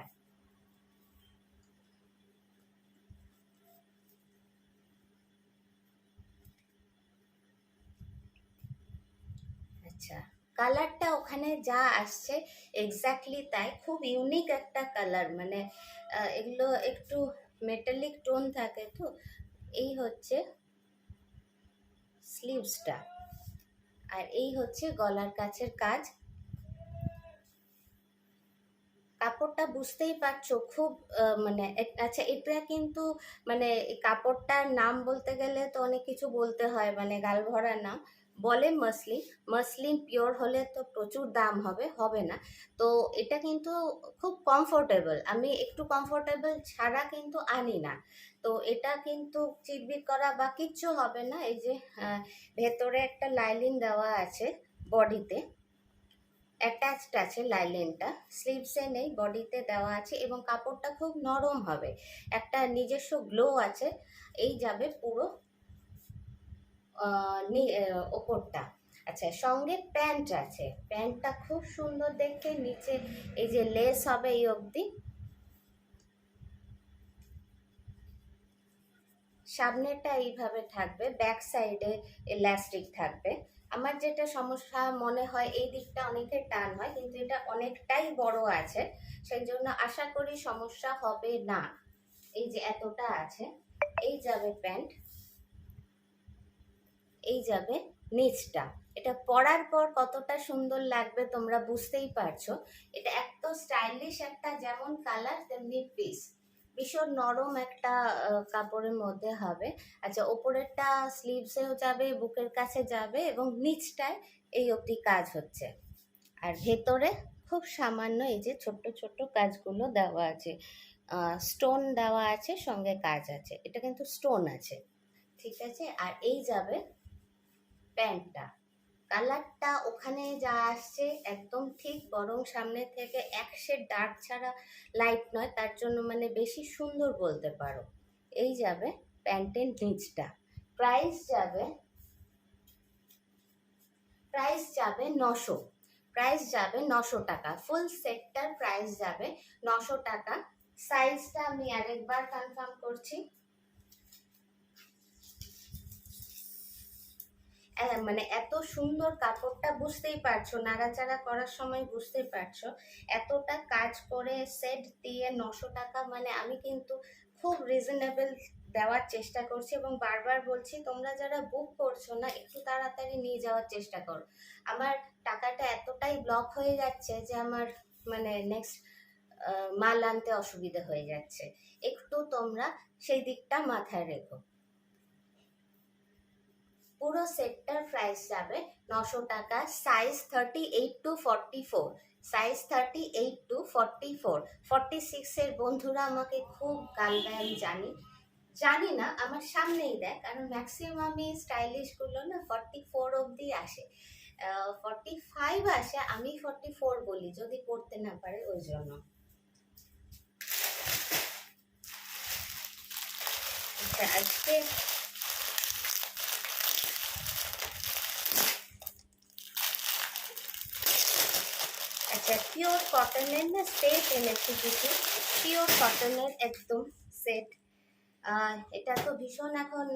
Speaker 1: আচ্ছা, কালারটা ওখানে যা আসছে এক্স্যাক্টলি তাই, খুব ইউনিক একটা কালার, মানে এগুলো একটু মেটালিক টোন থাকে তো। এই হচ্ছে স্লিভসটা, আর এই হচ্ছে গলার কাছের কাজ। কাপড়টা বুঝতেই পারছো, খুব মানে আচ্ছা, এটা কিন্তু মানে কাপড়টার নাম বলতে গেলে তো অনেক কিছু বলতে হয়, মানে গাল ভরা নাম বলে মসলিন। মসলিন পিওর হলে তো প্রচুর দাম হবে, হবে না। তো এটা কিন্তু খুব কমফোর্টেবল, আমি একটু কমফোর্টেবল ছাড়া কিন্তু আনি না। তো এটা কিন্তু চিটবিট করা বা কিচ্ছু হবে না। এই যে ভেতরে একটা লাইলিন দেওয়া আছে, বডিতে অ্যাটাচড আছে লাইলেনটা, স্লিভসে নেই, বডিতে দেওয়া আছে, এবং কাপড়টা খুব নরম হবে, একটা নিজস্ব গ্লো আছে। এই যাবে পুরো ওপরটা। আচ্ছা, সঙ্গে প্যান্ট আছে, প্যান্টটা খুব সুন্দর দেখতে, নিচে এই যে লেস হবে এই অবধি, সামনেটা এইভাবে থাকবে, ব্যাক সাইডে ইলাস্টিক থাকবে। আমার যেটা সমস্যা মনে হয়, এই দিকটা অনেকের টান হয়, কিন্তু এটা অনেকটাই বড় আছে, সেই জন্য আশা করি সমস্যা হবে না। এই যে এতটা আছে। এই যাবে প্যান্ট, এই যাবে নিচটা। এটা পরার পর কতটা সুন্দর লাগবে তোমরা বুঝতেই পারছো। এটা এত স্টাইলিশ একটা, যেমন কালার তেমনি পিস, ভীষণ নরম একটা কাপড়ের মধ্যে হবে। আচ্ছা, ওপরেরটা স্লিভসেও যাবে, বুকের কাছে যাবে, এবং নিচটায় এই অবধি কাজ হচ্ছে। আর ভেতরে খুব সামান্য এই যে ছোট্ট ছোট্ট কাজগুলো দেওয়া আছে, স্টোন দেওয়া আছে, সঙ্গে কাজ আছে, এটা কিন্তু স্টোন আছে, ঠিক আছে। আর এই যাবে প্যান্টটা, কালারটা ওখানে যা আসছে একদম ঠিক, বরং সামনে থেকে এক শেড ডার্ক ছাড়া লাইট নয়, তার জন্য মানে বেশি সুন্দর বলতে পারো। এই যাবে প্যান্টের নিচটা, প্রাইস যাবে, প্রাইস যাবে 900, প্রাইস যাবে 900 টাকা, ফুল সেটটার প্রাইস যাবে 900 টাকা। সাইজটা আমি আরেকবার কনফার্ম করছি, মানে এত সুন্দর কাপড়টা, বুঝতেই পারছো, নাড়াচাড়া করার সময় বুঝতেই পারছো, এতটা কাজ করে সেট দিয়ে 900 টাকা, মানে আমি কিন্তু খুব রিজনেবল দেওয়ার চেষ্টা করছি, এবং বারবার বলছি তোমরা যারা বুক করছো না, একটু তাড়াতাড়ি নিয়ে যাওয়ার চেষ্টা করো। আমার টাকাটা এতটাই ব্লক হয়ে যাচ্ছে যে আমার মানে নেক্সট মাল আনতে অসুবিধা হয়ে যাচ্ছে, একটু তোমরা সেই দিকটা মাথায় রেখো। পুরো সেটটার প্রাইস যাবে 900 টাকা, সাইজ 38 টু 44, সাইজ 38 টু 44। 46 এর বন্ধুরা আমাকে খুব গাল দেয়, আমি জানি, জানি না, আমার সামনেই দেয়, কারণ ম্যাক্সিমামই স্টাইলিশগুলো না 44 অবধি আসে, 45 আসে, আমি 44 বলি যদি পড়তে না পারে, ওই জন্য। আচ্ছা, আজকে আচ্ছা, পিওর কটনের না সেট এনেছি কিছু, পিওর কটনের একদম সেট। এটা তো ভীষণ এখন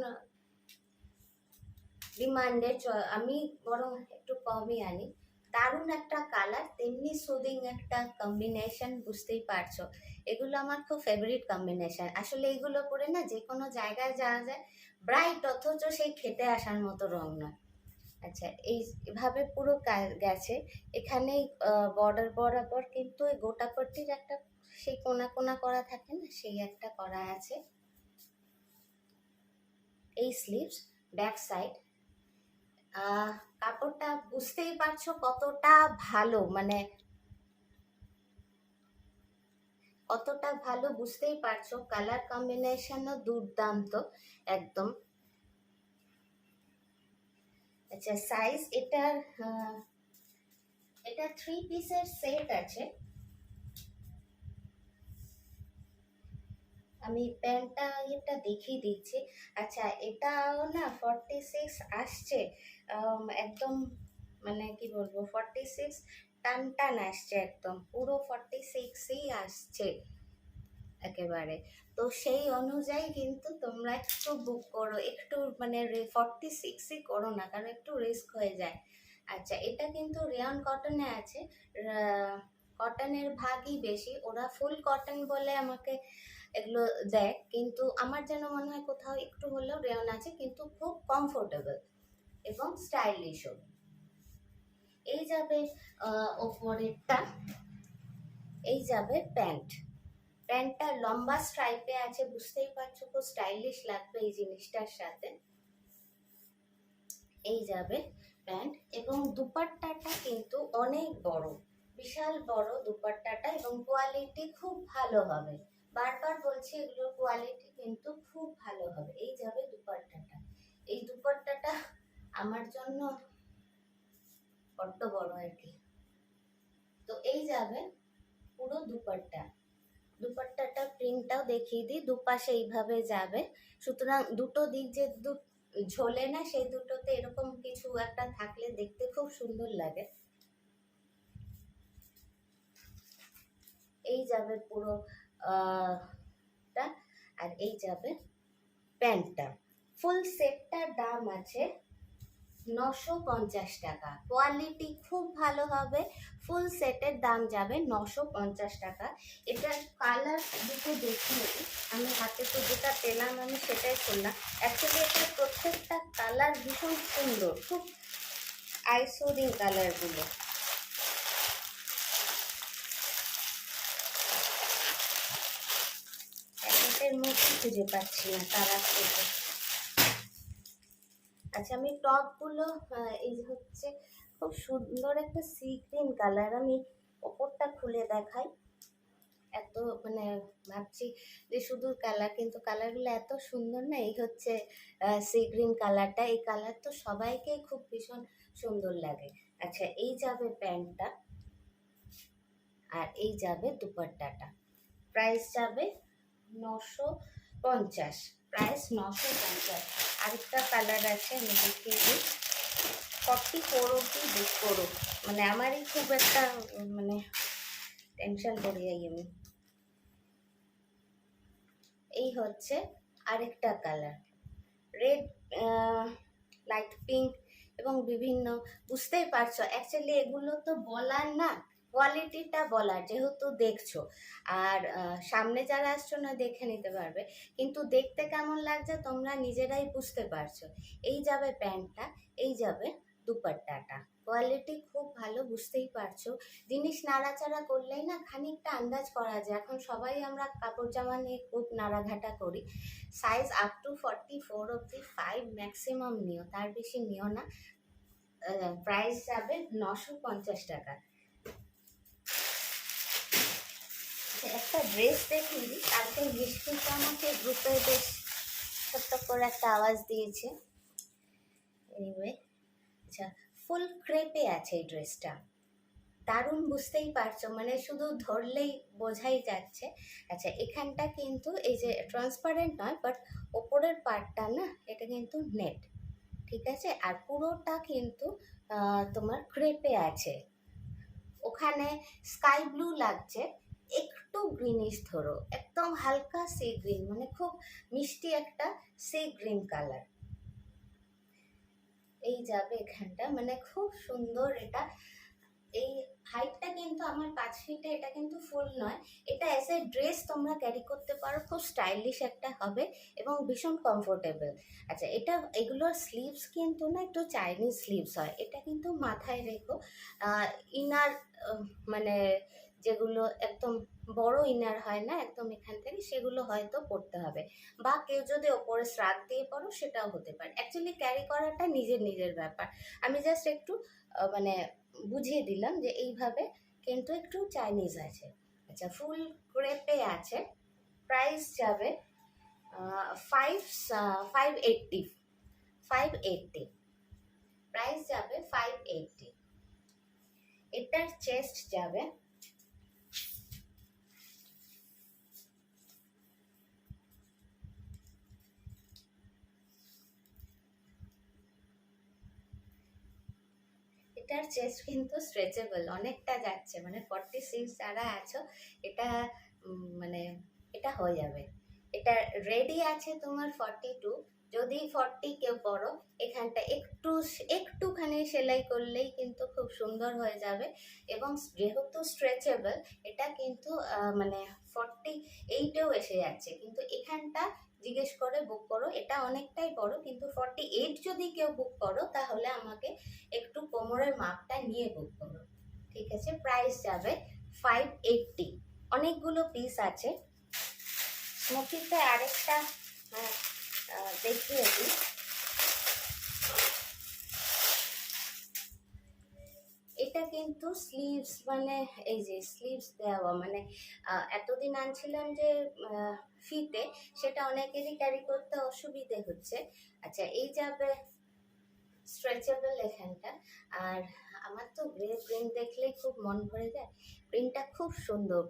Speaker 1: ডিমান্ডেড, আমি বরং একটু কমই আনি। দারুণ একটা কালার, তেমনি সুদিং একটা কম্বিনেশন, বুঝতেই পারছো। এগুলো আমার খুব ফেভারিট কম্বিনেশন। আসলে এইগুলো পরে না যে কোনো জায়গায় যাওয়া যায়, ব্রাইট অথচ সেই খেতে আসার মতো রং নয়। আচ্ছা, এইভাবে পুরো গেছে। এখানেই বর্ডার বরাবর কিন্তু এই গোটাপট্টির একটা সেই কোনা কোনা করা থাকে না, সেই একটা করা আছে। এই স্লিভস ব্যাক সাইড, কাপড়টা বুঝতেই পারছো কতটা ভালো, মানে কতটা ভালো বুঝতেই পারছো। কালার কম্বিনেশনও দুর্দান্ত একদম। আচ্ছা, সাইজ এটার এটা 3 পিসের সেট আছে। আমি প্যান্টটা এটা দেখিয়ে দিচ্ছি। আচ্ছা, এটাও না 46 আসছে, একদম মানে কি বলবো, 46 টান টান আসছে, একদম পুরো 46ই আসছে একেবারে। তো সেই অনুযায়ী কিন্তু তোমরা একটু বুক করো, একটু মানে 46ই করো না, কারণ একটু রিস্ক হয়ে যায়। আচ্ছা, এটা কিন্তু রেয়ন কটনে আছে, কটনের ভাগই বেশি, ওরা ফুল কটন বলে আমাকে এগুলো দেয়, কিন্তু আমার যেন মনে হয় কোথাও একটু হলেও রেয়ন আছে, কিন্তু খুব কমফোর্টেবল এবং স্টাইলিশও। এই যাবে ওপরেরটা, এই যাবে প্যান্ট। প্যান্টটা লম্বা স্ট্রাইপে আছে, বুঝতেই পারছো খুব স্টাইলিশ লাগবে এই জিনিসটার সাথে। এই যাবে প্যান্ট, এবং দুপাট্টাটা কিন্তু অনেক বড়, বিশাল বড় দুপাট্টাটা, এবং কোয়ালিটি খুব ভালো হবে। বারবার বলছি এগুলোর কোয়ালিটি কিন্তু খুব ভালো হবে। এই যাবে দুপাট্টাটা, এই দুপাট্টাটা আমার জন্য বড্ড বড় আর কি। তো এই যাবে পুরো দুপাট্টা, দুপাট্টাটা প্রিন্টটাও দেখিয়ে দিই, দুপাশে এইভাবে যাবে। সুতরাং দুটো দিক যে ঝোলে না, সেই দুটোতে এরকম কিছু একটা থাকলে দেখতে খুব সুন্দর লাগে। এই যাবে পুরো টা, আর এই যাবে প্যান্টটা। ফুল সেটটার দাম আছে 950 টাকা। কোয়ালিটি খুব ভালো হবে, ফুল সেটের দাম যাবে 950 টাকা। এটার কালার দুটো দেখিয়ে দিই, আমি হাতে তো যেটা পেলাম আমি সেটাই করলাম। অ্যাকচুয়ালি এটার প্রত্যেকটা কালার ভীষণ সুন্দর, খুব আইসোরিং কালারগুলো। প্যাকেটের মধ্যে খুঁজে পাচ্ছি না কালার থেকে। আচ্ছা, আমি টপগুলো, এই হচ্ছে খুব সুন্দর একটা সি গ্রিন কালার, আমি ওপরটা খুলে দেখাই। এত মানে ভাবছি যে শুধু কালার, কিন্তু কালারগুলো এত সুন্দর না। এই হচ্ছে সি গ্রিন কালারটা, এই কালার তো সবাইকে খুব ভীষণ সুন্দর লাগে। আচ্ছা, এই যাবে প্যান্টটা, আর এই যাবে দুপাট্টাটা। প্রাইস যাবে 950, প্রাইস 950। আরেকটা কালার আছে, আমি দেখিয়ে দিই। 44 অব্দি বুক করো, মানে আমারই খুব একটা মানে টেনশন পড়ে যাই আমি। এই হচ্ছে আরেকটা কালার, রেড, লাইট পিঙ্ক, এবং বিভিন্ন, বুঝতেই পারছো অ্যাকচুয়ালি এগুলো তো বলার না, কোয়ালিটিটা বলার, যেহেতু দেখছো। আর সামনে যারা আসছো না দেখে নিতে পারবে, কিন্তু দেখতে কেমন লাগছে তোমরা নিজেরাই বুঝতে পারছো। এই যাবে প্যান্টটা, এই যাবে দুপাট্টাটা। কোয়ালিটি খুব ভালো, বুঝতেই পারছো। জিনিস নাড়াচাড়া করলেই না খানিকটা আন্দাজ করা যায়, এখন সবাই আমরা কাপড় জামা নিয়ে খুব নাড়াঘাটা করি। সাইজ আপ টু 44 অব্দি 5 ম্যাক্সিমাম নিও, তার বেশি নিও না। প্রাইস যাবে 950 টাকা। একটা ড্রেস দেখিয়ে দিই, কালকে মিষ্টিটা আমাকে গ্রুপে বেশ ছোট্ট করে একটা আওয়াজ দিয়েছে। এনিওয়ে, আচ্ছা, ফুল ক্রেপে আছে এই ড্রেসটা, দারুণ, বুঝতেই পারছো, মানে শুধু ধরলেই বোঝাই যাচ্ছে। আচ্ছা, এখানটা কিন্তু এই যে ট্রান্সপারেন্ট নয়, বাট ওপরের পার্টটা না, এটা কিন্তু নেট, ঠিক আছে। আর পুরোটা কিন্তু তোমার ক্রেপে আছে। ওখানে স্কাই ব্লু লাগছে, একটু গ্রিনিশ ধরো, একদম হালকা সি গ্রিন, মানে খুব মিষ্টি একটা সি গ্রিন কালার। এই যাবে এখানটা, মানে খুব সুন্দর এটা। এই হাইটটা কিন্তু আমার 5 ফিটে, এটা কিন্তু ফুল নয়। এটা এজ এ ড্রেস তোমরা ক্যারি করতে পারো, খুব স্টাইলিশ একটা হবে এবং ভীষণ কমফোর্টেবল। আচ্ছা, এটা এগুলোর স্লিভস কিন্তু না একটু চাইনিজ স্লিভস হয়, এটা কিন্তু মাথায় রেখো। ইনার মানে যেগুলো একদম বড় ইনার হয় না একদম এখান থেকে, সেগুলো হয়তো পরতে হবে, বা কেউ যদি ওপরে শ্রাগ দিয়ে পরো সেটাও হতে পারে। অ্যাকচুয়ালি ক্যারি করাটা নিজের নিজের ব্যাপার। আমি জাস্ট একটু মানে বুঝিয়ে দিলাম যে এইভাবে কিন্তু একটু চাইনিজ আছে। আচ্ছা, ফুল ক্রেপে আছে, প্রাইস যাবে 580, 580, প্রাইস যাবে 580। এটার চেস্ট যাবে, এটার চেস্ট কিন্তু স্ট্রেচেবল, অনেকটা যাচ্ছে, মানে 46 যারা আছো এটা মানে এটা হয়ে যাবে। এটা রেডি আছে তোমার 42, যদি 40 কেউ পরো এখানটা একটুখানি সেলাই করলেই কিন্তু খুব সুন্দর হয়ে যাবে। এবং যেহেতু স্ট্রেচেবল, এটা কিন্তু মানে 48এও এসে যাচ্ছে, কিন্তু এখানটা জিজ্ঞেস করে বুক করো। এটা অনেকটাই বড়, কিন্তু 48 যদি কেউ বুক করো তাহলে আমাকে একটু কোমরের মাপটা নিয়ে বুক করো, ঠিক আছে? প্রাইস যাবে 580। অনেকগুলো পিস আছে। স্মোকিতে আরেকটা দেখিয়ে দিই। এটা কিন্তু স্লিভস, মানে এই যে স্লিভস দেওয়া, মানে এতদিন আনছিলাম যে ফিতে, সেটা অনেকেরই ক্যারি করতে অসুবিধে হচ্ছে। আচ্ছা, এই যাবে স্ট্রেচেবল এখানটা। আর আমার তো গ্রে প্রিন্ট দেখলেই খুব মন ভরে যায়। প্রিন্টটা খুব সুন্দর,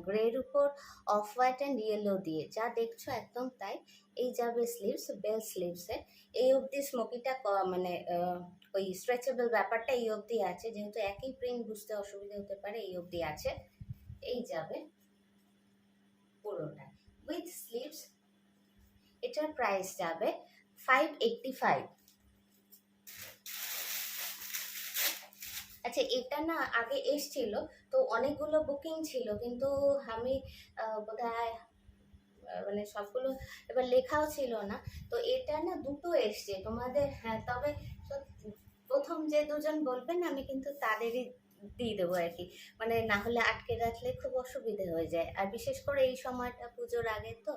Speaker 1: গ্রের উপর অফ হোয়াইট অ্যান্ড ইয়েলো দিয়ে, যা দেখছো একদম তাই। এই যাবে স্লিভস, বেল স্লিভসে। এই অবধি স্মোকিটা মানে ওই স্ট্রেচেবল ব্যাপারটা এই অবধি আছে, যেহেতু একই প্রিন্ট বুঝতে অসুবিধা হতে পারে, এই অবধি আছে। এই যাবে পুরোটা উইথ স্লিভস। এটার প্রাইস যাবে 585। আচ্ছা, এটা না আগে এসছিল, তো অনেকগুলো বুকিং ছিল, কিন্তু আমি বোধহয় মানে সবগুলো এবার লেখাও ছিল না। তো এটা না দুটো এসছে তোমাদের, হ্যাঁ, তবে প্রথম যে দুজন বলবেন আমি কিন্তু তাদেরই দিয়ে দেবো আর কি, মানে না হলে আটকে রাখলে খুব অসুবিধে হয়ে যায়, আর বিশেষ করে এই সময়টা পুজোর আগে তো।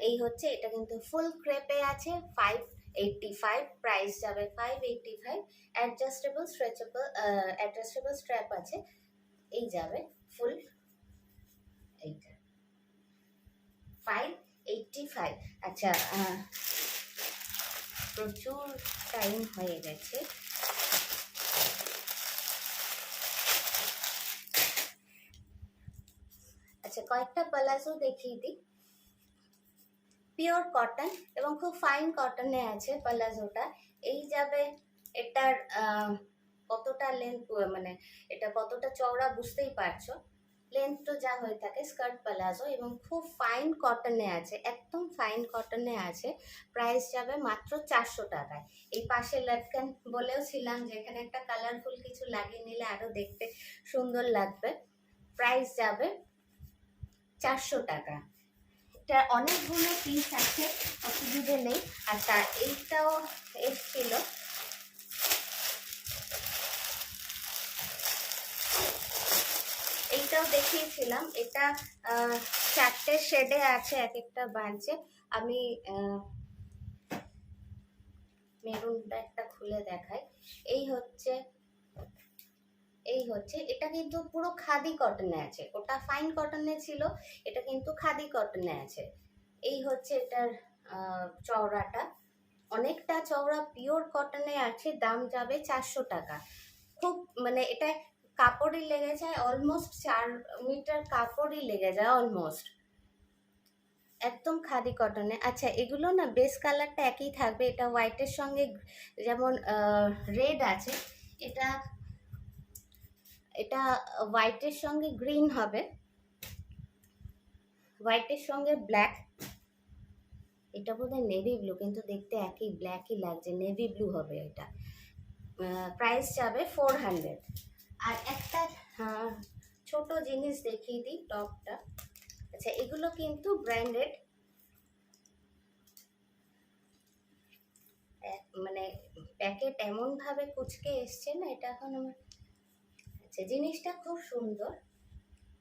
Speaker 1: এই হচ্ছে, এটা কিন্তু ফুল ক্রেপে আছে, 585, প্রাইস যাবে 585। অ্যাডজাস্টেবল স্ট্রেচেবল, অ্যাডজাস্টেবল স্ট্র্যাপ আছে। এই যাবে ফুল, এইটা 585। আচ্ছা, প্রচুর টাইম হয়ে গেছে। আচ্ছা, কয়েকটা প্লাজো দেখিয়ে দিই। পিওর কটন এবং খুব ফাইন কটনে আছে প্লাজোটা। এই যাবে, এটার কতটা লেন্থ, মানে এটা কতটা চওড়া বুঝতেই পারছো, লেন্থ তো যা হয়ে থাকে স্কার্ট প্লাজো, এবং খুব ফাইন কটনে আছে, একদম ফাইন কটনে আছে। প্রাইস যাবে মাত্র 400 টাকায়। এই পাশে লটকান বলেও ছিলাম যে এখানে একটা কালারফুল কিছু লাগিয়ে নিলে আরো দেখতে সুন্দর লাগবে। প্রাইস যাবে 400 টাকা। এটা অনেকগুলো পিস আছে, অসুবিধে নেই। আর এইটাও এসছিল, এইটাও দেখিয়েছিলাম। এটা 4টে শেডে আছে এক একটা বাঞ্চে। আমি মেরুনটা একটা খুলে দেখাই। এই হচ্ছে, এটা কিন্তু পুরো খাদি কটনে আছে, ওটা ফাইন কটনে ছিল, এটা কিন্তু খাদি কটনে আছে। এই হচ্ছে এটার চওড়াটা, অনেকটা চওড়া, পিওর কটনে আছে। দাম যাবে 400 টাকা। খুব মানে এটা কাপড়ই লেগে যায় অলমোস্ট 4 মিটার কাপড়ই লেগে যায় অলমোস্ট, একদম খাদি কটনে। আচ্ছা, এগুলো না বেস কালারটা একই থাকবে, এটা হোয়াইটের সঙ্গে, যেমন রেড আছে, এটা এটা হোয়াইটের সঙ্গে গ্রিন হবে, হোয়াইটের সঙ্গে ব্ল্যাক, এটা বোধহয় নেভি ব্লু, কিন্তু দেখতে একই ব্ল্যাকই লাগছে, নেভি ব্লু হবে এটা। প্রাইস যাবে 400। আর একটা ছোট জিনিস দেখিয়ে দিই, টপটা। আচ্ছা, এগুলো কিন্তু ব্র্যান্ডেড, মানে প্যাকেট এমন ভাবে কুচকে এসছে না, এটা এখন আমার, আচ্ছা জিনিসটা খুব সুন্দর।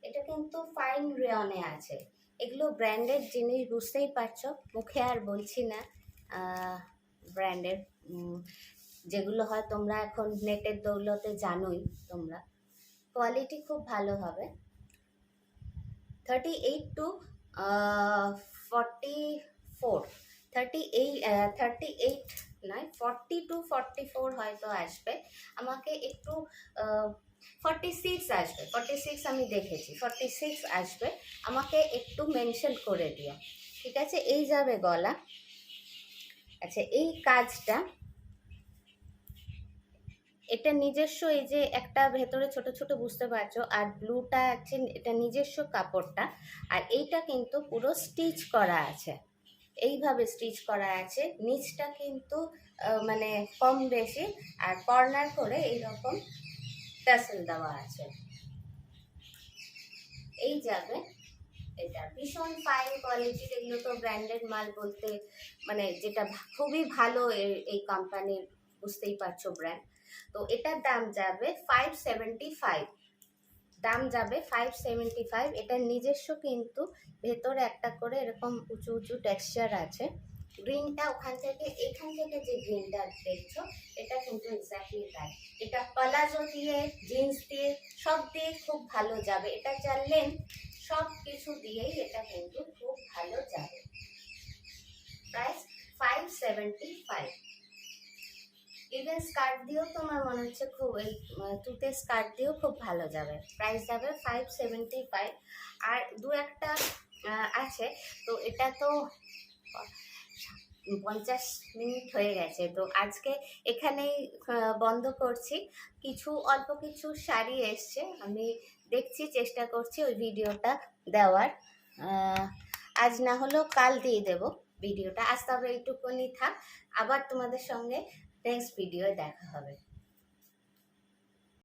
Speaker 1: এটা কিন্তু ফাইন রেয়নে আছে। এগুলো ব্র্যান্ডেড জিনিস, বুঝতেই পারছো, মুখে আর বলছি না। ব্র্যান্ডেড যেগুলো হয় তোমরা এখন নেটের দৌলতে জানোই তোমরা, কোয়ালিটি খুব ভালো হবে। 38 to 44, 38 নয়, 40 to 44 হয়তো আসবে। আমাকে একটু 46 আসবে, 46 আমি দেখেছি, 46 আসবে। আমাকে একটু মেনশন করে দিও, ঠিক আছে? এই যাবে গলা। আচ্ছা, এই কাজটা, এটা নিজস্ব, এই যে একটা ভেতরে ছোট ছোট বুঝতে পারছো, আর ব্লুটা আছে এটা নিজস্ব কাপড়টা। আর এইটা কিন্তু পুরো স্টিচ করা আছে, এইভাবে স্টিচ করা আছে। নিচটা কিন্তু মানে কম বেশি, আর কর্নার করে এইরকম টাসেল দেওয়া আছে। এই যাবে, এটা ভীষণ ফাইন কোয়ালিটির। এগুলো তো ব্র্যান্ডেড মাল বলতে, মানে যেটা খুবই ভালো এই কোম্পানির, বুঝতেই পারছো ব্র্যান্ড। তো এটার দাম যাবে 575, দাম যাবে 575। এটার নিজস্ব কিন্তু ভেতরে একটা করে এরকম উঁচু উঁচু টেক্সচার আছে। গ্রিনটা ওখান থেকে, এখান থেকে যে গ্রিনটা দেখছো, এটা কিন্তু এক্স্যাক্টলি তাই। এটা প্লাজো দিয়ে, জিন্স দিয়ে, সব দিয়ে খুব ভালো যাবে। এটা চাইলেন সব কিছু দিয়েই এটা কিন্তু খুব ভালো যাবে। প্রাইস 575। ইভেন স্কার্ট দিয়েও তোমার মনে হচ্ছে খুব, এই তুতে স্কার্ট দিয়েও খুব ভালো যাবে। প্রাইস যাবে 575। আর দু একটা আছে, তো এটা তো 50 মিনিট হয়ে গেছে, তো আজকে এখানেই বন্ধ করছি। কিছু অল্প কিছু শাড়ি এসছে, আমি দেখছি, চেষ্টা করছি ওই ভিডিওটা দেওয়ার। আজ না হলেও কাল দিয়ে দেব ভিডিওটা। আজ তবে এইটুকুনি থাক, আবার তোমাদের সঙ্গে নেক্সট ভিডিও দেখা হবে।